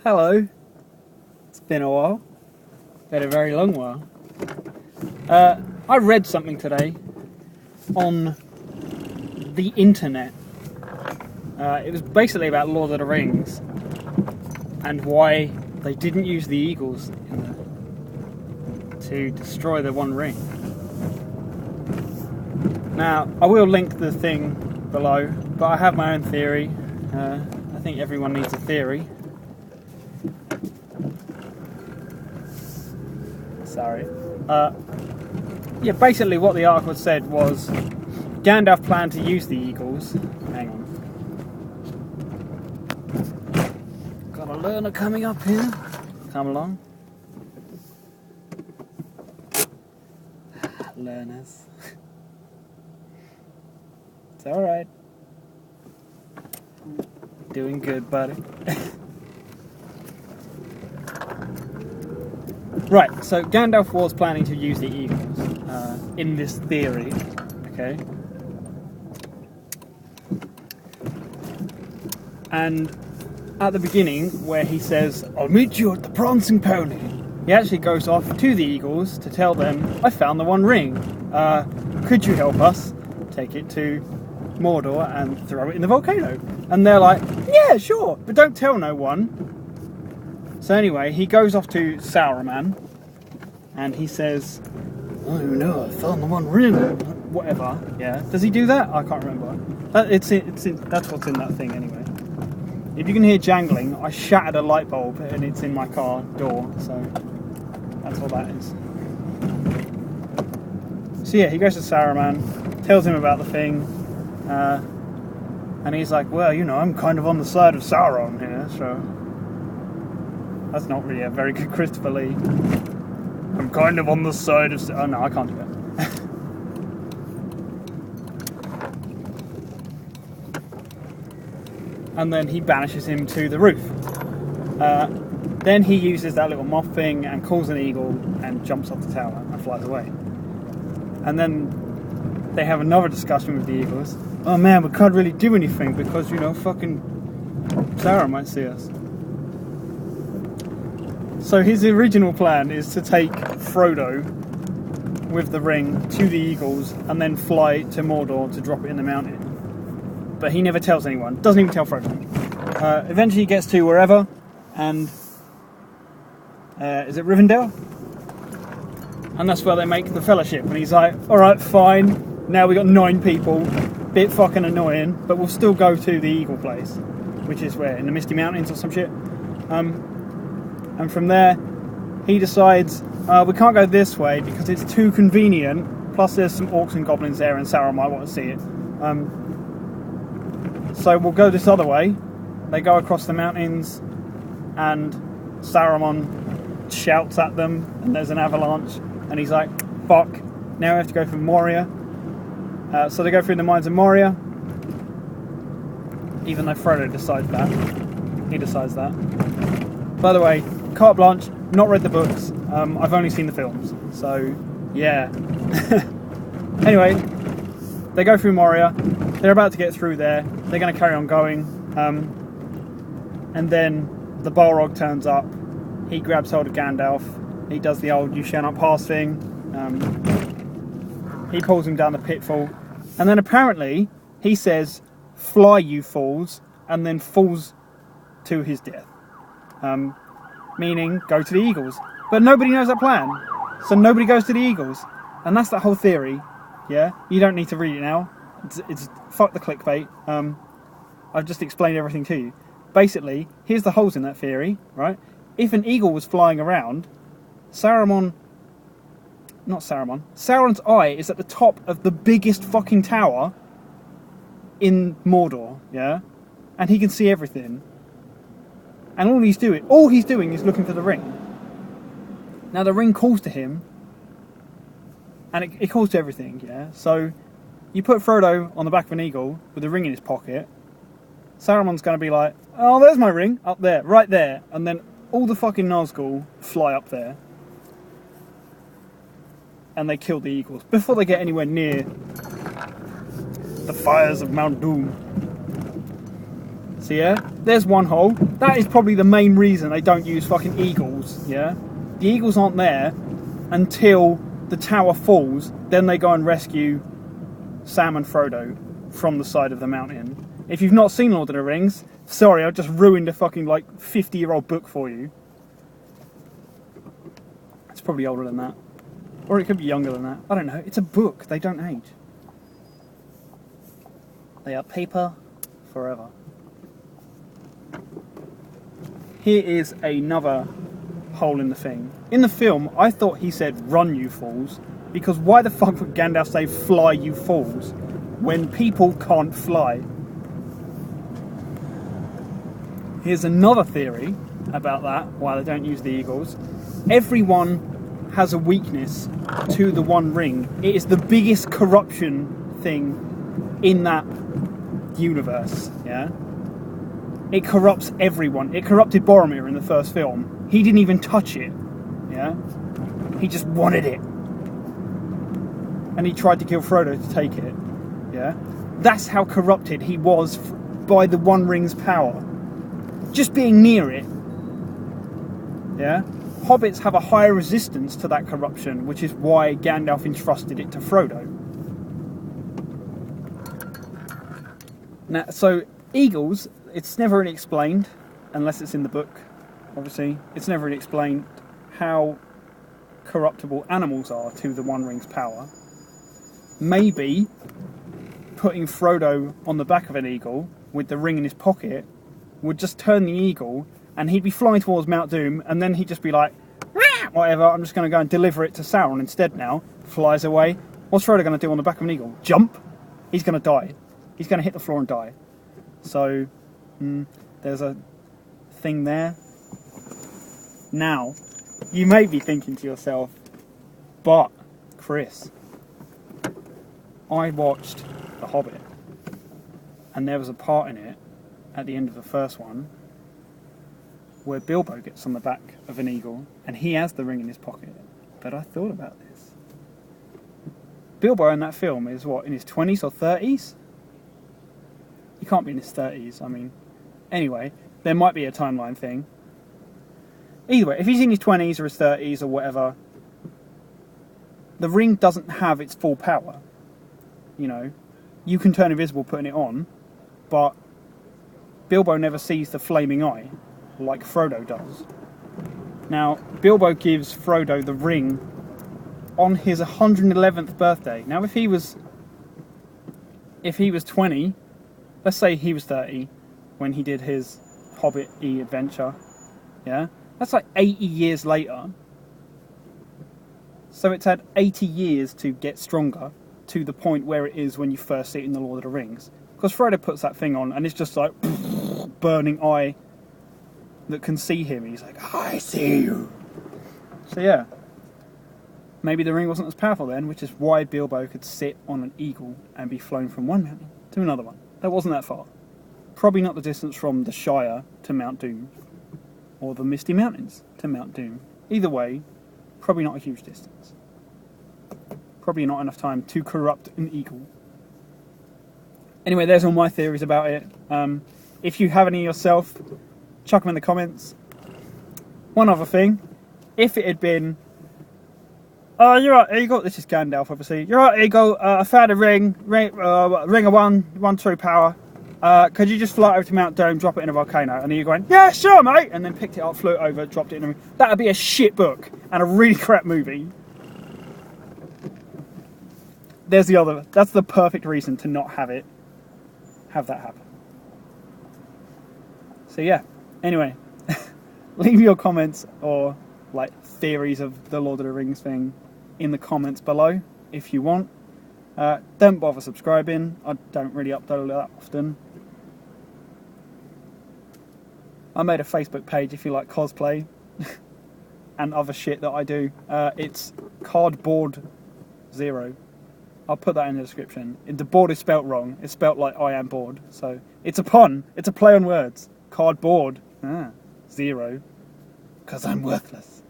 Hello. It's been a while. Been a very long while. I read something today on the internet. It was basically about Lord of the Rings and why they didn't use the eagles to destroy the One Ring. Now, I will link the thing below, but I have my own theory. I think everyone needs a theory. Sorry. Yeah, basically what the article said was Gandalf planned to use the eagles. Hang on. Got a learner coming up here. Come along. Learners. It's alright. Doing good, buddy. Right, so Gandalf was planning to use the eagles in this theory, okay? And at the beginning, where he says, "I'll meet you at the Prancing Pony," he actually goes off to the eagles to tell them, "I found the One Ring. Could you help us take it to Mordor and throw it in the volcano?" And they're like, "Yeah, sure, but don't tell no one." So anyway, he goes off to Saruman, and he says, "Oh no, I found the One Ring." Whatever, yeah. Does he do that? I can't remember. That's what's in that thing anyway. If you can hear jangling, I shattered a light bulb, and it's in my car door, so that's what that is. So yeah, he goes to Saruman, tells him about the thing, and he's like, "Well, you know, I'm kind of on the side of Sauron here, so..." That's not really a very good Christopher Lee. I'm kind of on the side of... Oh no, I can't do that. And then he banishes him to the roof. Then he uses that little moth thing and calls an eagle and jumps off the tower and flies away. And then they have another discussion with the eagles. "Oh man, we can't really do anything because, you know, fucking Sauron might see us." So his original plan is to take Frodo with the ring to the eagles and then fly to Mordor to drop it in the mountain. But he never tells anyone. Doesn't even tell Frodo. Eventually he gets to wherever, and is it Rivendell? And that's where they make the fellowship. And he's like, "Alright, fine. Now we got 9 people. Bit fucking annoying, but we'll still go to the eagle place." Which is where? In the Misty Mountains or some shit? And from there, he decides, we can't go this way because it's too convenient. Plus there's some orcs and goblins there and Sauron might want to see it. So we'll go this other way. They go across the mountains and Saruman shouts at them and there's an avalanche. And he's like, "Fuck, now we have to go through Moria." So they go through the mines of Moria. Even though Frodo decides that. He decides that. By the way, carte blanche, not read the books. I've only seen the films. So, yeah. Anyway, they go through Moria. They're about to get through there. They're going to carry on going. And then the Balrog turns up. He grabs hold of Gandalf. He does the old "you shall not pass" thing. He pulls him down the pitfall. And then apparently, he says, "Fly, you fools," and then falls to his death. Meaning, go to the eagles. But nobody knows that plan. So nobody goes to the eagles. And that's that whole theory. Yeah? You don't need to read it now. It's fuck the clickbait. I've just explained everything to you. Basically, here's the holes in that theory, right? If an eagle was flying around, Sauron's eye is at the top of the biggest fucking tower in Mordor, yeah? And he can see everything. And all he's doing is looking for the ring. Now the ring calls to him, and it calls to everything, yeah? So, you put Frodo on the back of an eagle with the ring in his pocket, Saruman's going to be like, "Oh, there's my ring, up there, right there." And then all the fucking Nazgul fly up there. And they kill the eagles before they get anywhere near the fires of Mount Doom. So yeah, there's one hole. That is probably the main reason they don't use fucking eagles, yeah? The eagles aren't there until the tower falls, then they go and rescue Sam and Frodo from the side of the mountain. If you've not seen Lord of the Rings, sorry, I've just ruined a fucking, like, 50-year-old book for you. It's probably older than that. Or it could be younger than that. I don't know. It's a book. They don't age. They are paper forever. Here is another hole in the thing. In the film, I thought he said, "Run, you fools," because why the fuck would Gandalf say, "Fly, you fools," when people can't fly? Here's another theory about that, why they don't use the eagles. Everyone has a weakness to the One Ring. It is the biggest corruption thing in that universe, yeah? It corrupts everyone. It corrupted Boromir in the first film. He didn't even touch it, yeah? He just wanted it. And he tried to kill Frodo to take it, yeah? That's how corrupted he was by the One Ring's power. Just being near it, yeah? Hobbits have a higher resistance to that corruption, which is why Gandalf entrusted it to Frodo. Now, so, eagles, it's never really explained, unless it's in the book, obviously. It's never really explained how corruptible animals are to the One Ring's power. Maybe putting Frodo on the back of an eagle with the ring in his pocket would just turn the eagle and he'd be flying towards Mount Doom and then he'd just be like, whatever, I'm just going to go and deliver it to Sauron instead now. Flies away. What's Frodo going to do on the back of an eagle? Jump? He's going to die. He's going to hit the floor and die. So, there's a thing there. Now, you may be thinking to yourself, but, Chris, I watched The Hobbit, and there was a part in it, at the end of the first one, where Bilbo gets on the back of an eagle, and he has the ring in his pocket. But I thought about this. Bilbo in that film is, what, in his 20s or 30s? He can't be in his 30s, I mean. Anyway, there might be a timeline thing. Either way, if he's in his 20s or his 30s or whatever, the ring doesn't have its full power. You know, you can turn invisible putting it on, but Bilbo never sees the flaming eye like Frodo does. Now, Bilbo gives Frodo the ring on his 111th birthday. Now, if he was 20, let's say he was 30 when he did his Hobbit-y adventure, yeah? That's like 80 years later. So it's had 80 years to get stronger to the point where it is when you first see it in The Lord of the Rings. Because Frodo puts that thing on and it's just like burning eye that can see him. He's like, I see you. So yeah, maybe the ring wasn't as powerful then, which is why Bilbo could sit on an eagle and be flown from one mountain to another one. That wasn't that far. Probably not the distance from the Shire to Mount Doom, or the Misty Mountains to Mount Doom. Either way, probably not a huge distance. Probably not enough time to corrupt an eagle. Anyway, there's all my theories about it. If you have any yourself, chuck them in the comments. One other thing, if it had been, you're right, Eagle. This is Gandalf, obviously. You're right, Eagle. I found a ring of one true power. Could you just fly over to Mount Doom, drop it in a volcano? And then you're going, yeah, sure, mate. And then picked it up, flew it over, dropped it in a ring. That would be a shit book and a really crap movie. There's the other. That's the perfect reason to not have that happen. So yeah. Anyway, leave your comments or like theories of the Lord of the Rings thing in the comments below if you want. Don't bother subscribing. I don't really upload that often. I made a Facebook page if you like cosplay and other shit that I do. It's Cardboard Zero. I'll put that in the description. The board is spelt wrong. It's spelt like I am bored. So it's a pun. It's a play on words. Cardboard. Zero. Because I'm worthless.